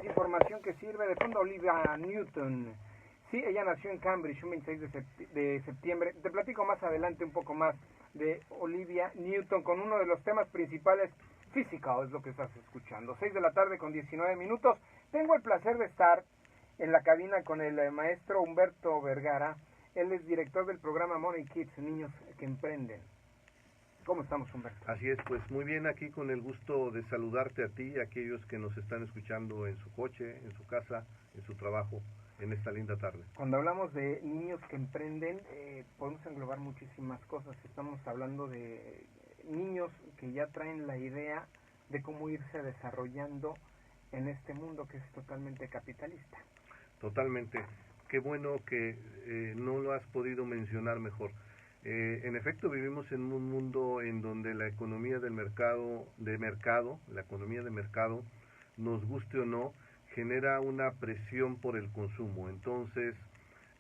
es información que sirve de fondo. Olivia Newton. Sí, ella nació en Cambridge un 26 de septiembre. Te platico más adelante un poco más de Olivia Newton con uno de los temas principales. Physical es lo que estás escuchando. 6 de la tarde con 19 minutos. Tengo el placer de estar en la cabina con el maestro Humberto Vergara. Él es director del programa Money Kids, Niños que Emprenden. ¿Cómo estamos, Humberto? Así es, pues muy bien, aquí con el gusto de saludarte a ti y a aquellos que nos están escuchando en su coche, en su casa, en su trabajo, en esta linda tarde. Cuando hablamos de niños que emprenden, podemos englobar muchísimas cosas. Estamos hablando de niños que ya traen la idea de cómo irse desarrollando en este mundo que es totalmente capitalista. Totalmente. Qué bueno que no lo has podido mencionar mejor. En efecto, vivimos en un mundo en donde la economía del mercado, la economía de mercado, nos guste o no, genera una presión por el consumo. Entonces,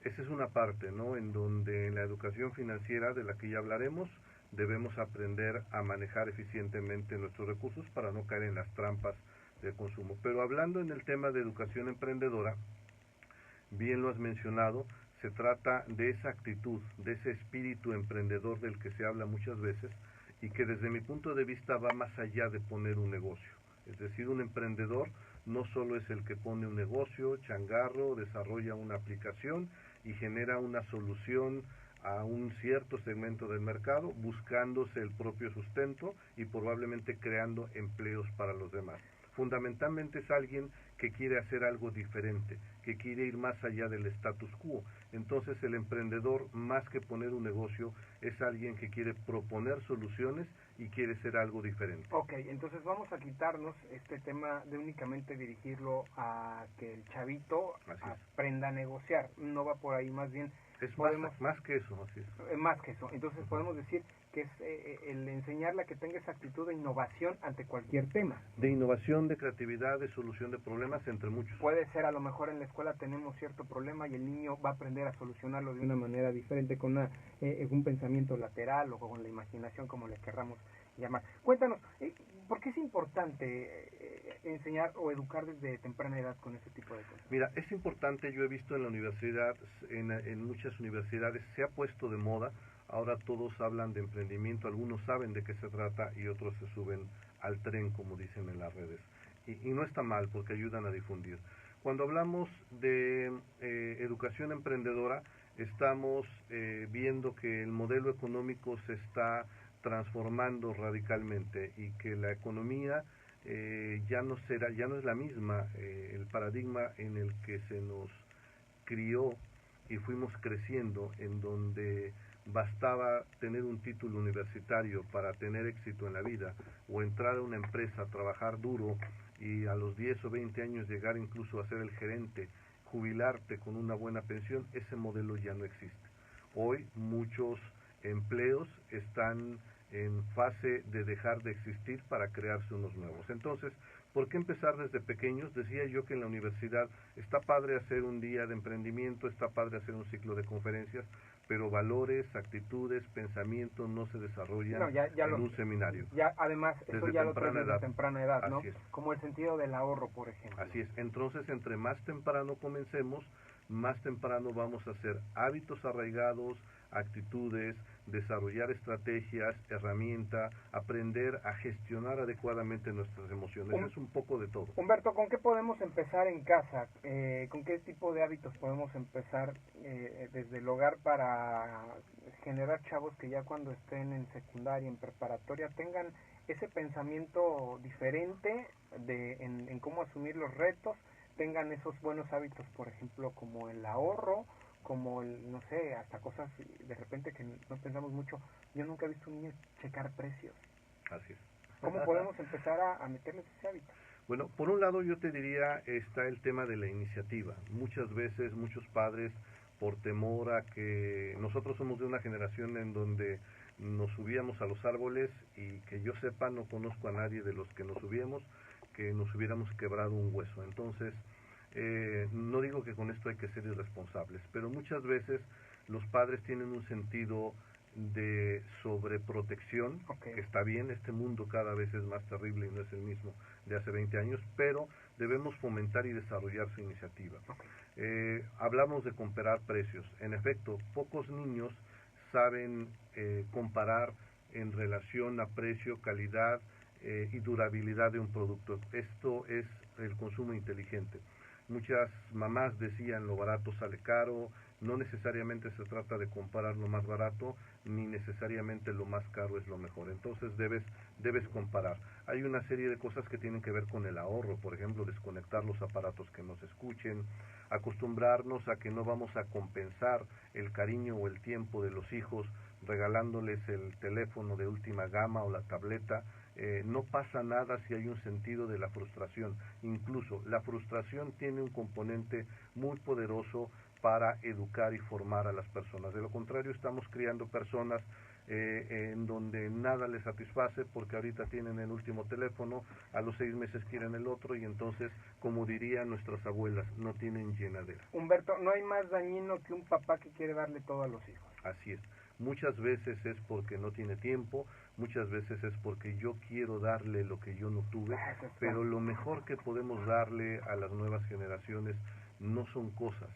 esa es una parte, ¿no? En donde en la educación financiera, de la que ya hablaremos, debemos aprender a manejar eficientemente nuestros recursos para no caer en las trampas del consumo. Pero hablando en el tema de educación emprendedora, bien lo has mencionado, se trata de esa actitud, de ese espíritu emprendedor del que se habla muchas veces y que desde mi punto de vista va más allá de poner un negocio. Es decir, un emprendedor no solo es el que pone un negocio, changarro, desarrolla una aplicación y genera una solución a un cierto segmento del mercado, buscándose el propio sustento y probablemente creando empleos para los demás. Fundamentalmente es alguien que quiere hacer algo diferente, que quiere ir más allá del status quo. Entonces el emprendedor, más que poner un negocio, es alguien que quiere proponer soluciones y quiere ser algo diferente. Ok, entonces vamos a quitarnos este tema de únicamente dirigirlo a que el chavito aprenda a negociar. No va por ahí, más bien es podemos... más que eso, así es. Más que eso. Entonces podemos decir que es el enseñarle a que tenga esa actitud de innovación ante cualquier tema. De innovación, de creatividad, de solución de problemas, entre muchos. Puede ser, a lo mejor en la escuela tenemos cierto problema y el niño va a aprender a solucionarlo de una manera diferente, con un pensamiento lateral o con la imaginación, como le querramos llamar. Cuéntanos, ¿por qué es importante enseñar o educar desde temprana edad con ese tipo de cosas? Mira, es importante, yo he visto en la universidad, en muchas universidades se ha puesto de moda. Ahora todos hablan de emprendimiento, algunos saben de qué se trata y otros se suben al tren, como dicen en las redes. Y no está mal porque ayudan a difundir. Cuando hablamos de educación emprendedora, estamos viendo que el modelo económico se está transformando radicalmente y que la economía ya no es la misma. El paradigma en el que se nos crió y fuimos creciendo, en donde bastaba tener un título universitario para tener éxito en la vida o entrar a una empresa, trabajar duro y a los 10 o 20 años llegar incluso a ser el gerente, jubilarte con una buena pensión, ese modelo ya no existe. Hoy muchos empleos están en fase de dejar de existir para crearse unos nuevos. Entonces, ¿por qué empezar desde pequeños? Decía yo que en la universidad está padre hacer un día de emprendimiento, está padre hacer un ciclo de conferencias, pero valores, actitudes, pensamientos no se desarrollan en un seminario. Ya, además, eso ya lo traes desde temprana edad, ¿no? Así es. Como el sentido del ahorro, por ejemplo. Así es. Entonces, entre más temprano comencemos, más temprano vamos a hacer hábitos arraigados, actitudes, desarrollar estrategias, herramientas, aprender a gestionar adecuadamente nuestras emociones. Es un poco de todo. Humberto, ¿con qué podemos empezar en casa? ¿Con qué tipo de hábitos podemos empezar desde el hogar para generar chavos que ya cuando estén en secundaria, en preparatoria, tengan ese pensamiento diferente en cómo asumir los retos, tengan esos buenos hábitos, por ejemplo, como el ahorro, como no sé, hasta cosas de repente que no pensamos mucho? Yo nunca he visto un niño checar precios. Así es. ¿Cómo podemos empezar a meterles ese hábito? Bueno, por un lado yo te diría, está el tema de la iniciativa. Muchas veces, muchos padres, por temor a que nosotros somos de una generación en donde nos subíamos a los árboles y que yo sepa, no conozco a nadie de los que nos subíamos que nos hubiéramos quebrado un hueso. Entonces, no digo que con esto hay que ser irresponsables, pero muchas veces los padres tienen un sentido de sobreprotección, Okay. que está bien, este mundo cada vez es más terrible y no es el mismo de hace 20 años, pero debemos fomentar y desarrollar su iniciativa. Okay. Hablamos de comparar precios. En efecto, pocos niños saben comparar en relación a precio, calidad y durabilidad de un producto. Esto es el consumo inteligente. Muchas mamás decían lo barato sale caro, no necesariamente se trata de comparar lo más barato, ni necesariamente lo más caro es lo mejor. Entonces debes comparar. Hay una serie de cosas que tienen que ver con el ahorro, por ejemplo, desconectar los aparatos que nos escuchen, acostumbrarnos a que no vamos a compensar el cariño o el tiempo de los hijos regalándoles el teléfono de última gama o la tableta. No pasa nada si hay un sentido de la frustración. Incluso la frustración tiene un componente muy poderoso para educar y formar a las personas. De lo contrario, estamos criando personas en donde nada les satisface porque ahorita tienen el último teléfono, a los 6 meses quieren el otro y entonces, como dirían nuestras abuelas, no tienen llenadera. Humberto, no hay más dañino que un papá que quiere darle todo a los hijos. Así es. Muchas veces es porque no tiene tiempo, muchas veces es porque yo quiero darle lo que yo no tuve, pero lo mejor que podemos darle a las nuevas generaciones no son cosas,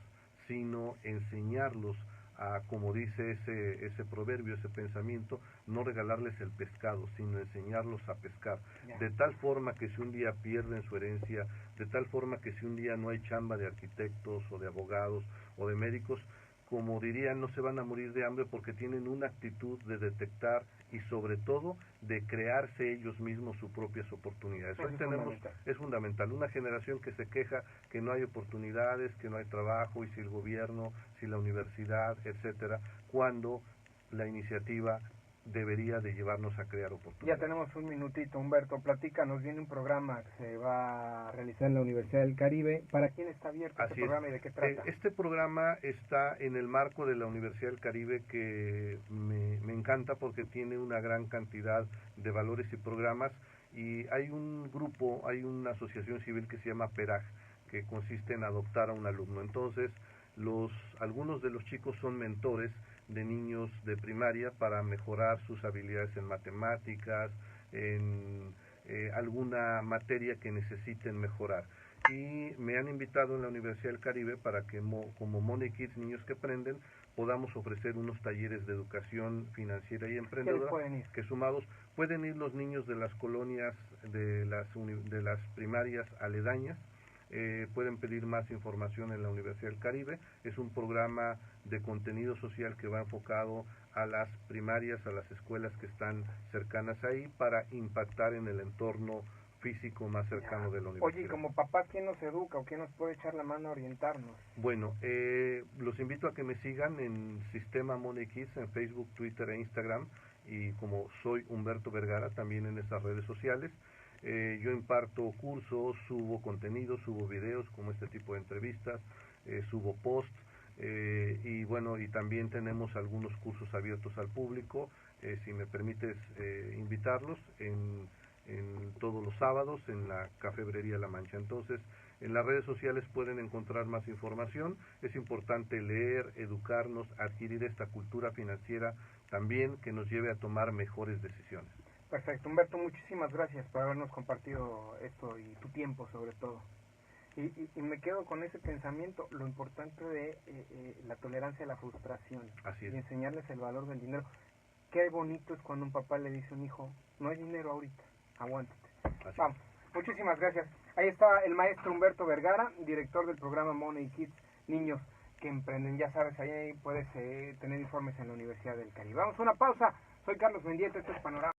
sino enseñarlos a, como dice ese proverbio, ese pensamiento, no regalarles el pescado, sino enseñarlos a pescar. De tal forma que si un día pierden su herencia, de tal forma que si un día no hay chamba de arquitectos o de abogados o de médicos, como dirían, no se van a morir de hambre porque tienen una actitud de detectar y sobre todo de crearse ellos mismos sus propias oportunidades. Hoy es fundamental, una generación que se queja que no hay oportunidades, que no hay trabajo, y si el gobierno, si la universidad, etcétera, cuando la iniciativa debería de llevarnos a crear oportunidades. Ya tenemos un minutito, Humberto, platícanos, viene un programa que se va a realizar en la Universidad del Caribe. ¿Para quién está abierto este programa y de qué trata? Este programa está en el marco de la Universidad del Caribe, que me encanta porque tiene una gran cantidad de valores y programas, y hay un grupo, hay una asociación civil que se llama PERAG, que consiste en adoptar a un alumno. Entonces, algunos de los chicos son mentores de niños de primaria para mejorar sus habilidades en matemáticas, en alguna materia que necesiten mejorar. Y me han invitado en la Universidad del Caribe para que como Money Kids, Niños que Aprenden, podamos ofrecer unos talleres de educación financiera y emprendedora que sumados pueden ir los niños de las colonias de las primarias aledañas. Pueden pedir más información en la Universidad del Caribe. Es un programa de contenido social que va enfocado a las primarias, a las escuelas que están cercanas ahí, para impactar en el entorno físico más cercano de la universidad. Oye, y como papá, ¿quién nos educa o quién nos puede echar la mano a orientarnos? Bueno, los invito a que me sigan en Sistema Money Kids en Facebook, Twitter e Instagram, y como soy Humberto Vergara también en esas redes sociales. Yo imparto cursos, subo contenido, subo videos como este tipo de entrevistas, subo posts, y bueno, y también tenemos algunos cursos abiertos al público, si me permites invitarlos, en todos los sábados en la Cafebrería La Mancha. Entonces, en las redes sociales pueden encontrar más información. Es importante leer, educarnos, adquirir esta cultura financiera también que nos lleve a tomar mejores decisiones. Perfecto, Humberto, muchísimas gracias por habernos compartido esto y tu tiempo sobre todo. Y me quedo con ese pensamiento, lo importante de la tolerancia a la frustración. Así es. Y enseñarles el valor del dinero. Qué bonito es cuando un papá le dice a un hijo, no hay dinero ahorita, aguántate. Así Vamos, muchísimas gracias. Ahí está el maestro Humberto Vergara, director del programa Money Kids, Niños que Emprenden. Ya sabes, ahí puedes tener informes en la Universidad del Caribe. Vamos a una pausa. Soy Carlos Mendieta, esto es Panorama.